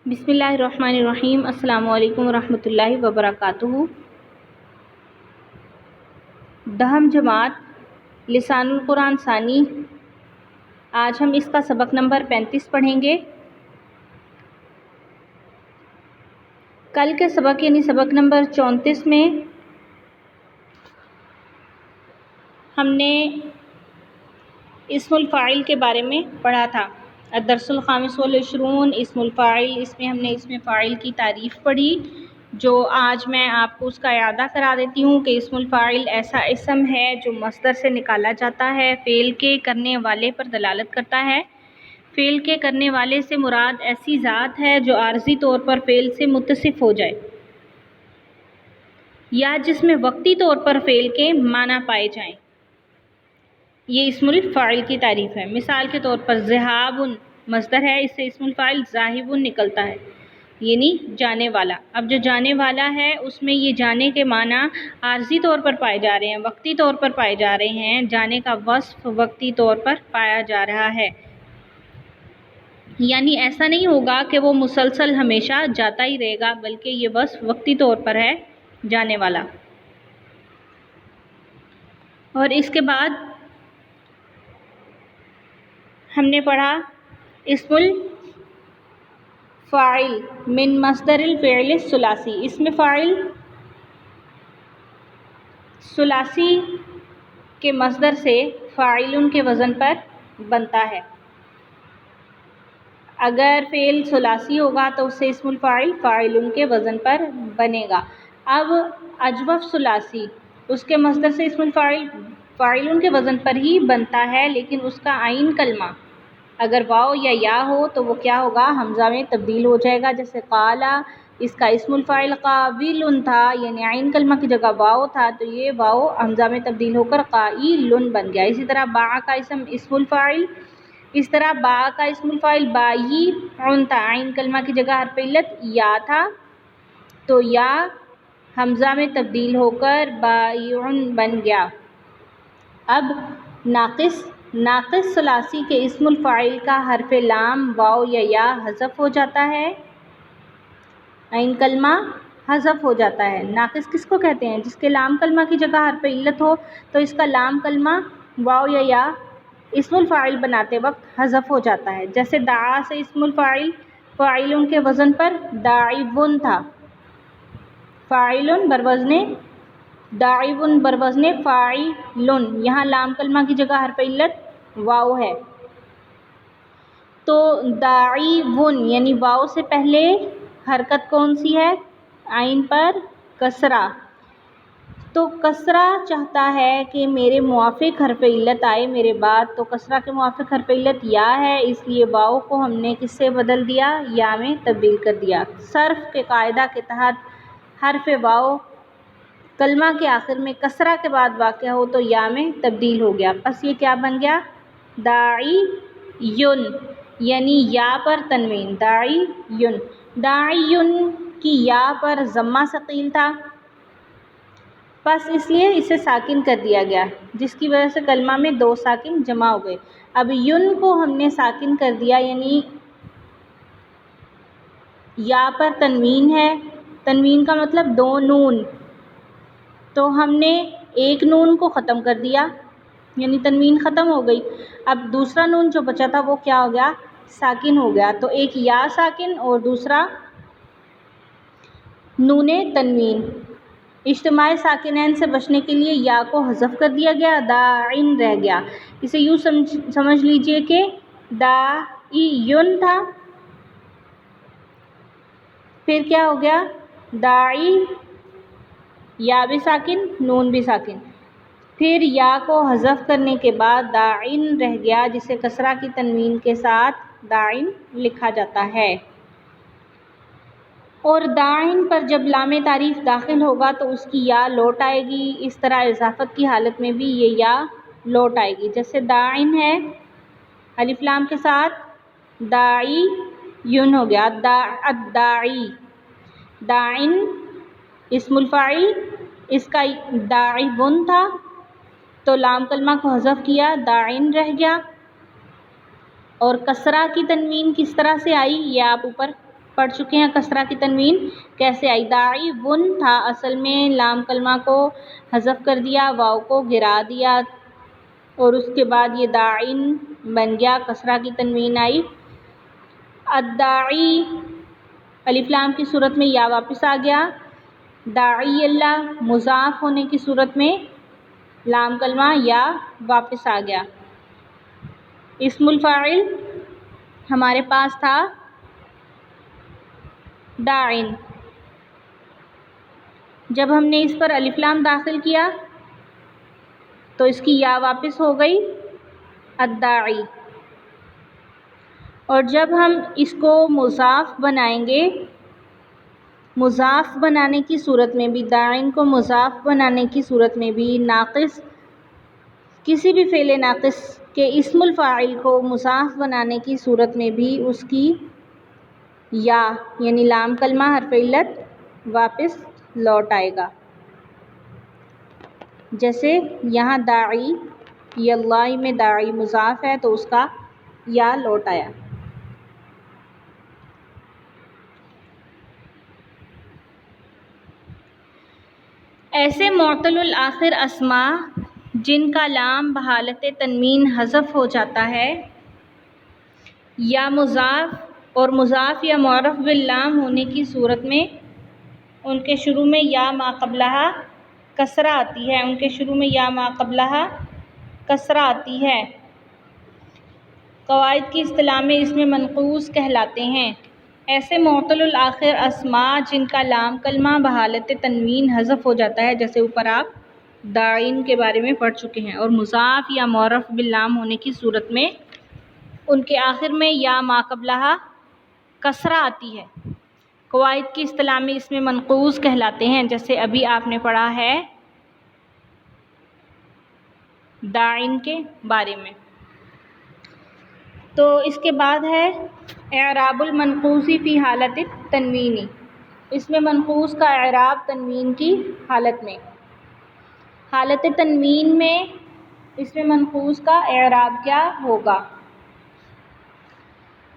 بسم اللہ الرحمن الرحیم۔ السلام علیکم ورحمۃ اللہ وبرکاتہ۔ دہم جماعت لسان القرآن ثانی، آج ہم اس کا سبق نمبر 35 پڑھیں گے۔ کل کے سبق یعنی سبق نمبر 34 میں ہم نے اسم الفاعل کے بارے میں پڑھا تھا۔ الدرس الخامس والعشرون اسم الفاعل، اس میں ہم نے اسم فاعل کی تعریف پڑھی، جو آج میں آپ کو اس کا اعادہ کرا دیتی ہوں کہ اسم الفاعل ایسا اسم ہے جو مصدر سے نکالا جاتا ہے، فعل کے کرنے والے پر دلالت کرتا ہے۔ فعل کے کرنے والے سے مراد ایسی ذات ہے جو عارضی طور پر فعل سے متصف ہو جائے یا جس میں وقتی طور پر فعل کے معنی پائے جائیں، یہ اسم الفاعل کی تعریف ہے۔ مثال کے طور پر ذہاب مصدر ہے، اس سے اسم الفاعل ذاہب نکلتا ہے یعنی جانے والا۔ اب جو جانے والا ہے اس میں یہ جانے کے معنی عارضی طور پر پائے جا رہے ہیں، وقتی طور پر پائے جا رہے ہیں، جانے کا وصف وقتی طور پر پایا جا رہا ہے، یعنی ایسا نہیں ہوگا کہ وہ مسلسل ہمیشہ جاتا ہی رہے گا، بلکہ یہ وصف وقتی طور پر ہے جانے والا۔ اور اس کے بعد ہم نے پڑھا اسم الفاعل من مصدر الفعل الثلاثی، اسم فاعل ثلاثی کے مصدر سے فاعل کے وزن پر بنتا ہے۔ اگر فعل ثلاثی ہوگا تو اس سے اسم الفاعل فاعل کے وزن پر بنے گا۔ اب اجوف ثلاثی، اس کے مصدر سے اسم الفاعل فاعل کے وزن پر ہی بنتا ہے، لیکن اس کا عین کلمہ اگر واو یا یا ہو تو وہ کیا ہوگا، حمزہ میں تبدیل ہو جائے گا۔ جیسے قالا، اس کا اسم الفاعل قابل تھا، یعنی عین کلمہ کی جگہ واو تھا تو یہ واو حمزہ میں تبدیل ہو کر قائل بن گیا۔ اسی طرح با کا اسم الفاعل، اس طرح با کا اسم الفاعل بائی تھا، عین کلمہ کی جگہ حرف علت یا تھا تو یا حمزہ میں تبدیل ہو کر بائعن بن گیا۔ اب ناقص ثلاثی کے اسم الفاعل کا حرف لام واو یا یا حذف ہو جاتا ہے، عین کلمہ حذف ہو جاتا ہے۔ ناقص کس کو کہتے ہیں؟ جس کے لام کلمہ کی جگہ حرف علت ہو تو اس کا لام کلمہ واو یا یا اسم الفاعل بناتے وقت حذف ہو جاتا ہے۔ جیسے دعا سے اسم الفاعل فاعل کے وزن پر داعب تھا، فاعل بروزن داعب بروزن فاعل، یہاں لام کلمہ کی جگہ حرف علت واو ہے تو داعب یعنی واو سے پہلے حرکت کون سی ہے؟ عین پر کسرہ، تو کسرہ چاہتا ہے کہ میرے موافق حرف علت آئے میرے بعد، تو کسرہ کے موافق حرف علت یا ہے، اس لیے واو کو ہم نے کس سے بدل دیا؟ یا میں تبدیل کر دیا۔ صرف کے قاعدہ کے تحت حرف واو کلمہ کے آخر میں کسرہ کے بعد واقع ہو تو یا میں تبدیل ہو گیا، پس یہ کیا بن گیا؟ داعیٌ، یعنی یا پر تنوین، داعیٌ۔ داعیٌ کی یا پر ضمہ ثقیل تھا، پس اس لیے اسے ساکن کر دیا گیا، جس کی وجہ سے کلمہ میں دو ساکن جمع ہو گئے۔ اب یون کو ہم نے ساکن کر دیا، یعنی یا پر تنوین ہے، تنوین کا مطلب دو نون، تو ہم نے ایک نون کو ختم کر دیا یعنی تنوین ختم ہو گئی۔ اب دوسرا نون جو بچا تھا وہ کیا ہو گیا؟ ساکن ہو گیا، تو ایک یا ساکن اور دوسرا نون تنوین۔ اجتماع ساکنین سے بچنے کے لیے یا کو حذف کر دیا گیا، داعن رہ گیا۔ اسے یوں سمجھ لیجئے کہ داعیٌ تھا، پھر کیا ہو گیا؟ داعی، یا بھی ساکن نون بھی ساکن، پھر یا کو حذف کرنے کے بعد داعن رہ گیا، جسے کسرہ کی تنوین کے ساتھ داعن لکھا جاتا ہے۔ اور داعن پر جب لام تعریف داخل ہوگا تو اس کی یا لوٹ آئے گی، اس طرح اضافت کی حالت میں بھی یہ یا لوٹ آئے گی۔ جیسے داعن ہے الف لام کے ساتھ، داعیٌ ہو گیا، الداعی۔ داعن اسم الفاعل، اس کا داعب تھا تو لام کلمہ کو حذف کیا، داعن رہ گیا۔ اور کسرہ کی تنوین کس طرح سے آئی یہ آپ اوپر پڑھ چکے ہیں کسرہ کی تنوین کیسے آئی. داعی ون تھا، اصل میں لام کلمہ کو حذف کر دیا، واو کو گرا دیا اور اس کے بعد یہ داعین بن گیا، کسرہ کی تنوین آئی. الداعی الف لام کی صورت میں یا واپس آ گیا. داعی اللہ مضاف ہونے کی صورت میں لام کلمہ یا واپس آ گیا. اسم الفاعل ہمارے پاس تھا داعین، جب ہم نے اس پر الف لام داخل کیا تو اس کی یا واپس ہو گئی الداعی، اور جب ہم اس کو مضاف بنائیں گے، مضاف بنانے کی صورت میں بھی، داعین کو مضاف بنانے کی صورت میں بھی، ناقص کسی بھی فعل ناقص کے اسم الفاعل کو مضاف بنانے کی صورت میں بھی اس کی یا یعنی لام کلمہ حرف علت واپس لوٹ آئے گا. جیسے یہاں داعی یا اللہ میں داعی مضاف ہے تو اس کا یا لوٹ آیا. ایسے معطل الآخر اسماء جن کا لام بحالت تنوین حذف ہو جاتا ہے یا مضاف اور مضاف یا معرف باللام ہونے کی صورت میں ان کے شروع میں یا ما قبلہا کسرہ آتی ہے، ان کے شروع میں یا ما قبلہا کسرہ آتی ہے، قواعد کی اصطلاح میں اس میں منقوص کہلاتے ہیں. ایسے معطل الآخر اسماء جن کا لام کلمہ بحالت تنوین حذف ہو جاتا ہے، جیسے اوپر آپ داعین کے بارے میں پڑھ چکے ہیں، اور مضاف یا معرف باللام ہونے کی صورت میں ان کے آخر میں یا ما قبلہا کسرہ آتی ہے، قواعد کی اصطلاح میں اس میں منقوص کہلاتے ہیں، جیسے ابھی آپ نے پڑھا ہے داعین کے بارے میں. تو اس کے بعد ہے اعراب المنقوص فی حالت التنوین. اس میں منقوص کا اعراب تنوین کی حالت میں، حالت تنوین میں اس میں منقوص کا اعراب کیا ہوگا.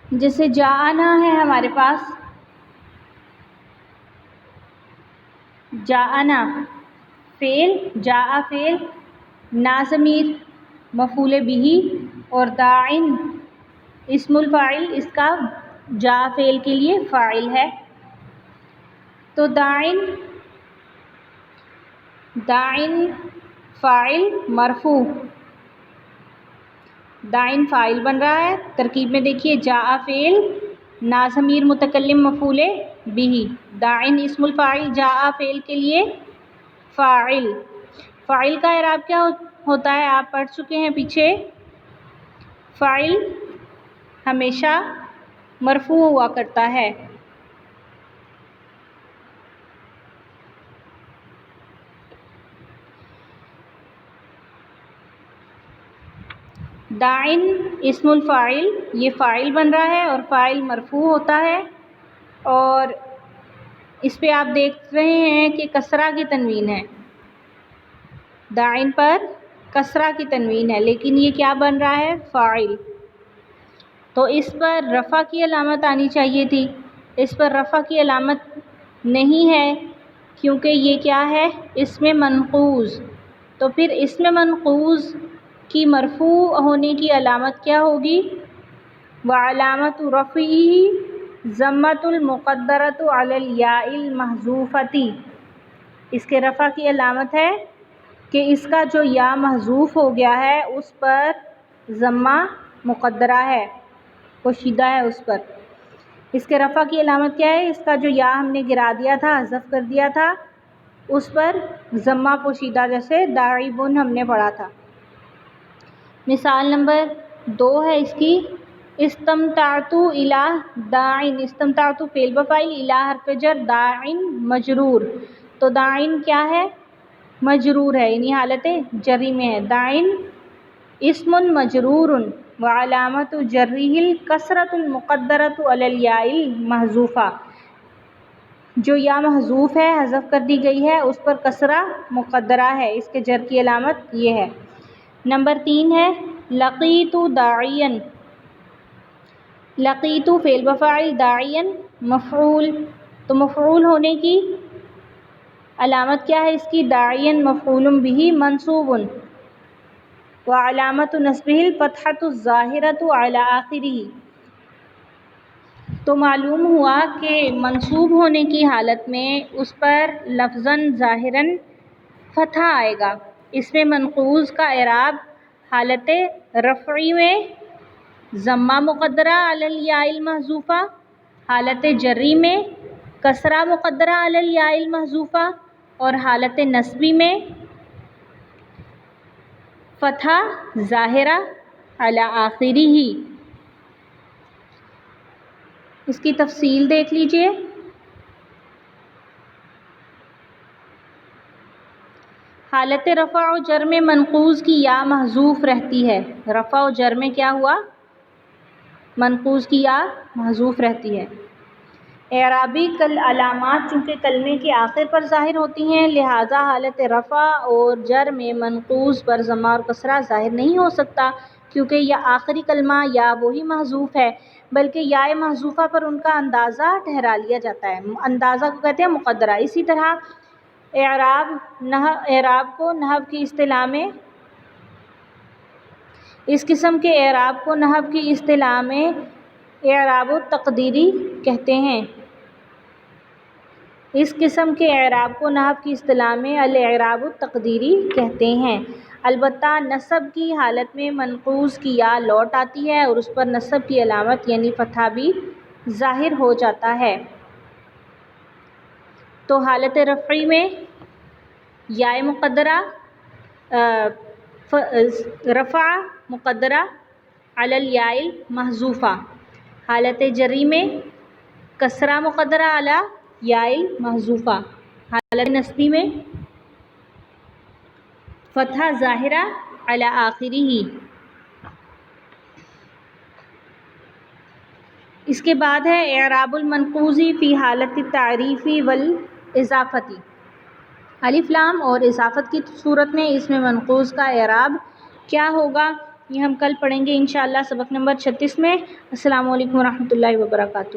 جیسے جاءنا ہے ہمارے پاس، جاءنا فعل، جاء فعل، نا ضمیر مفعول بہ اور داعین اسم الفاعل اس کا جاء فعل کے لیے فاعل ہے. تو داعین فاعل مرفوع، داعین فاعل بن رہا ہے. ترکیب میں دیکھیے جاء فعل، نا ضمیر متکلم مفعول بہ، داعین اسم الفاعل جاء فعل کے لیے فاعل. فاعل کا اعراب کیا ہوتا ہے آپ پڑھ چکے ہیں پیچھے، فاعل ہمیشہ مرفوع ہوا کرتا ہے. داعین اسم الفاعل یہ فاعل بن رہا ہے اور فاعل مرفوع ہوتا ہے، اور اس پہ آپ دیکھ رہے ہیں کہ کسرہ کی تنوین ہے، داعین پر کسرہ کی تنوین ہے، لیکن یہ کیا بن رہا ہے فاعل. تو اس پر رفع کی علامت آنی چاہیے تھی، اس پر رفع کی علامت نہیں ہے کیونکہ یہ کیا ہے اسم منقوص. تو پھر اسم منقوص کی مرفوع ہونے کی علامت کیا ہوگی، وعلامت رفعہ ضمۃ المقدرۃ علی الیاء المحذوفۃ. اس کے رفع کی علامت ہے کہ اس کا جو یا محذوف ہو گیا ہے اس پر ضمہ مقدرہ ہے، پوشیدہ ہے اس پر. اس کے رفع کی علامت کیا ہے، اس کا جو یا ہم نے گرا دیا تھا، حذف کر دیا تھا، اس پر ضمہ پوشیدہ، جیسے داعبن ہم نے پڑھا تھا. مثال نمبر 2 ہے اس کی، استمتعت الی داعین، استمتعت فعل بفاعل، الی حرف جر، داعین مجرور. تو داعین کیا ہے مجرور ہے، یعنی حالت جری میں ہے. داعین اسم مجرور وعلامت جرہ الکسرۃ المقدرۃ علی الیاء المحذوفہ. جو یا محذوف ہے، حذف کر دی گئی ہے، اس پر کسرہ مقدرہ ہے، اس کے جر کی علامت یہ ہے. نمبر 3 ہے لقیت داعیا. لقیتو فعل بفاعل، داعین مفعول، تو مفعول ہونے کی علامت کیا ہے اس کی؟ داعین مفعول بہ منصوب وعلامت نصبہ الفتحۃ الظاہرۃ علی آخرہ، تو معلوم ہوا کہ منصوب ہونے کی حالت میں اس پر لفظاً ظاہراً فتح آئے گا۔ اس میں منقوص کا اعراب حالت رفعی میں ضمہ مقدرہ علی الیاء المحذوفہ، حالت جری میں کسرہ مقدرہ علی الیاء المحذوفہ، اور حالت نصبی میں فتح ظاہرہ علی آخرہ۔ اس کی تفصیل دیکھ لیجئے۔ حالت رفع و جر میں منقوص کی یا محذوف رہتی ہے۔ رفع و جر میں کیا ہوا؟ منقوص کی یا محذوف رہتی ہے۔ اعرابی علامات چونکہ کلمے کے آخر پر ظاہر ہوتی ہیں، لہٰذا حالت رفع اور جر میں منقوص پر ضمہ اور کسرہ ظاہر نہیں ہو سکتا، کیونکہ یہ آخری کلمہ یا وہی محذوف ہے، بلکہ یا محذوفہ پر ان کا اندازہ ٹھہرا لیا جاتا ہے۔ اندازہ کو کہتے ہیں مقدرہ۔ اسی طرح اعراب کو نحو کی اصطلاح میں اس قسم کے اعراب کو نحو کی اصطلاح میں اعراب التقدیری کہتے ہیں۔ اس قسم کے اعراب کو نحو کی اصطلاح میں الاعراب التقدیری کہتے ہیں۔ البتہ نصب کی حالت میں منقوص کی یا لوٹ آتی ہے اور اس پر نصب کی علامت یعنی فتحہ بھی ظاہر ہو جاتا ہے۔ تو حالت رفعی میں یا مقدرہ رفع مقدرہ علی الیاء المحذوفہ، حالت جری میں کسرہ مقدرہ علی یا المحذوفہ، حالت نصبی میں فتحہ ظاہرہ علی آخرہ۔ اس کے بعد ہے اعراب المنقوص فی حالت التعریف والاضافۃ۔ الف لام اور اضافت کی صورت میں اس میں منقوص کا اعراب کیا ہوگا، یہ ہم کل پڑھیں گے انشاءاللہ سبق نمبر 36 میں۔ السلام علیکم ورحمۃ اللہ وبرکاتہ۔